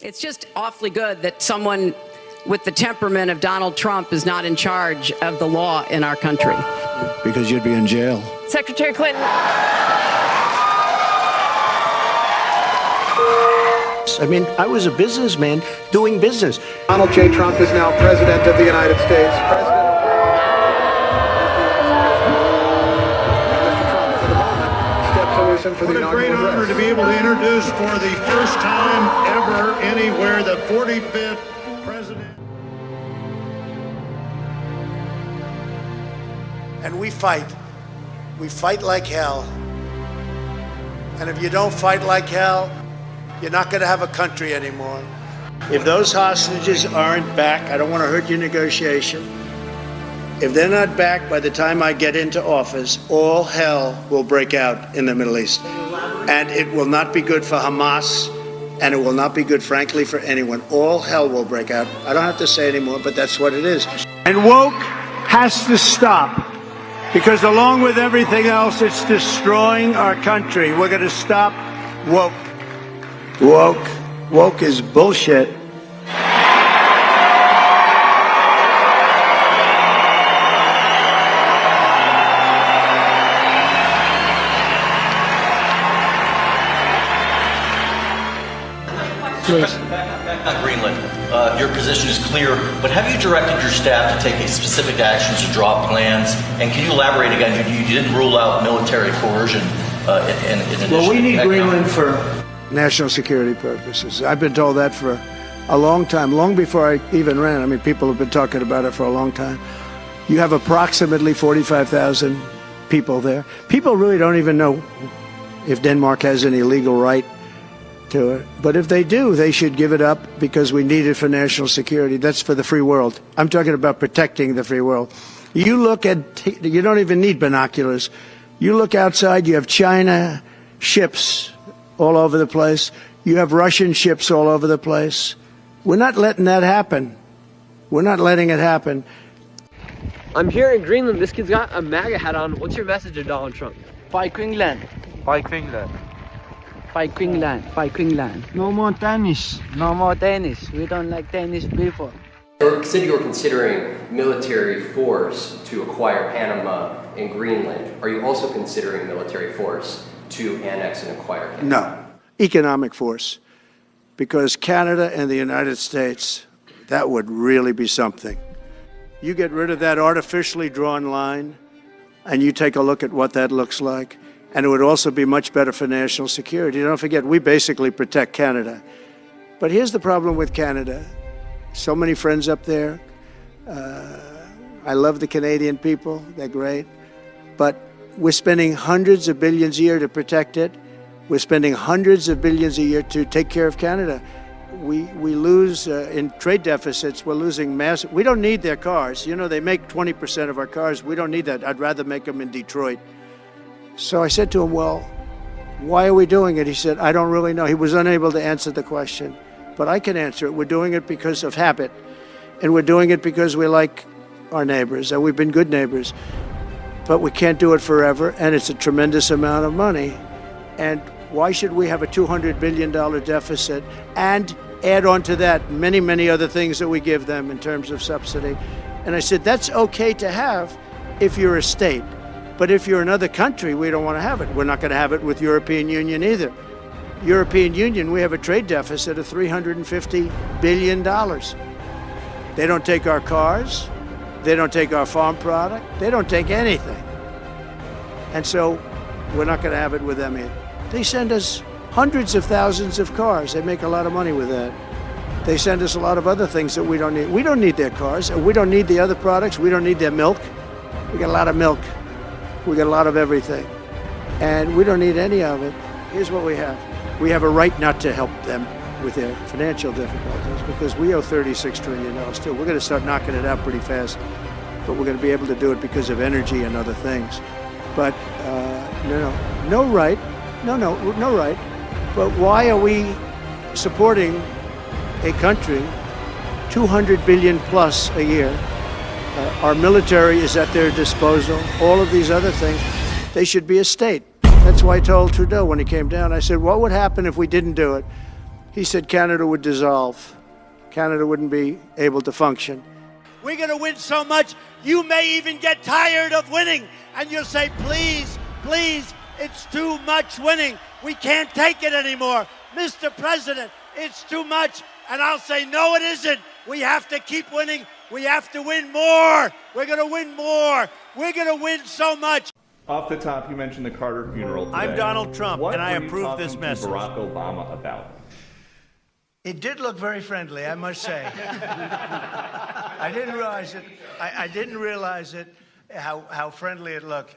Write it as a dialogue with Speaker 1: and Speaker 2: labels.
Speaker 1: It's just awfully good that someone with the temperament of Donald Trump is not in charge of the law in our country.
Speaker 2: Because you'd be in jail.
Speaker 3: Secretary Clinton.
Speaker 2: I mean, I was a businessman doing business.
Speaker 4: Donald J. Trump is now President of the United States.
Speaker 5: What a great honor to be able to introduce for the first time ever anywhere the 45th president.
Speaker 6: And we fight. We fight like hell. And if you don't fight like hell, you're not going to have a country anymore.
Speaker 2: If those hostages aren't back, I don't want to hurt your negotiation. If they're not back by the time I get into office, all hell will break out in the Middle East. And it will not be good for Hamas, and it will not be good, frankly, for anyone. All hell will break out. I don't have to say anymore, but that's what it is.
Speaker 7: And woke has to stop, because along with everything else, it's destroying our country. We're going to stop woke.
Speaker 2: Woke is bullshit.
Speaker 8: Back on Greenland, your position is clear, but have you directed your staff to take specific actions to draw plans? And can you elaborate again? You didn't rule out military coercion in addition.
Speaker 2: Well, we need Greenland for national security purposes. I've been told that for a long time, long before I even ran. I mean, people have been talking about it for a long time. You have approximately 45,000 people there. People really don't even know if Denmark has any legal right to it. But if they do, they should give it up because we need it for national security. That's for the free world. I'm talking about protecting the free world. You look at, you don't even need binoculars. You look outside, you have China ships all over the place. You have Russian ships all over the place. We're not letting that happen. We're not letting it happen.
Speaker 3: I'm here in Greenland. This kid's got a MAGA hat on. What's your message to Donald Trump?
Speaker 9: Fight Greenland.
Speaker 10: Fight Greenland.
Speaker 9: Fight Greenland. Fight Greenland.
Speaker 10: No more tennis.
Speaker 9: No more tennis. We don't like tennis before.
Speaker 11: You said you were considering military force to acquire Panama and Greenland. Are you also considering military force to annex and acquire Canada?
Speaker 2: No. Economic force. Because Canada and the United States, that would really be something. You get rid of that artificially drawn line, and you take a look at what that looks like. And it would also be much better for national security. Don't forget, we basically protect Canada. But here's the problem with Canada. So many friends up there. I love the Canadian people. They're great. But we're spending hundreds of billions a year to protect it. We're spending hundreds of billions a year to take care of Canada. We lose in trade deficits. We're losing massive. We don't need their cars. You know, they make 20% of our cars. We don't need that. I'd rather make them in Detroit. So I said to him, well, why are we doing it? He said, I don't really know. He was unable to answer the question, but I can answer it. We're doing it because of habit, and we're doing it because we like our neighbors, and we've been good neighbors, but we can't do it forever, and it's a tremendous amount of money. And why should we have a $200 billion deficit and add on to that many, many other things that we give them in terms of subsidy? And I said, that's okay to have if you're a state. But if you're another country, we don't want to have it. We're not going to have it with European Union either. European Union, we have a trade deficit of $350 billion. They don't take our cars. They don't take our farm product. They don't take anything. And so we're not going to have it with them either. They send us hundreds of thousands of cars. They make a lot of money with that. They send us a lot of other things that we don't need. We don't need their cars. And we don't need the other products. We don't need their milk. We got a lot of milk. We got a lot of everything, and we don't need any of it. Here's what we have. We have a right not to help them with their financial difficulties because we owe $36 trillion too. We're going to start knocking it out pretty fast, but we're going to be able to do it because of energy and other things. But no right. But why are we supporting a country, $200 billion plus a year? Our military is at their disposal. All of these other things, they should be a state. That's why I told Trudeau when he came down, I said, what would happen if we didn't do it? he said Canada would dissolve. Canada wouldn't be able to function.
Speaker 6: We're going to win so much, you may even get tired of winning. And you'll say, please, please, it's too much winning. We can't take it anymore. Mr. President, it's too much. And I'll say, no, it isn't. We have to keep winning. We have to win more. We're going to win more. We're going to win so much.
Speaker 12: Off the top, you mentioned the Carter funeral today.
Speaker 13: I'm Donald Trump,
Speaker 12: what
Speaker 13: and I
Speaker 12: were you
Speaker 13: approve
Speaker 12: talking
Speaker 13: this
Speaker 12: to
Speaker 13: message.
Speaker 12: Barack Obama about?
Speaker 6: It did look very friendly, I must say. I didn't realize it. I didn't realize it, how friendly it looked.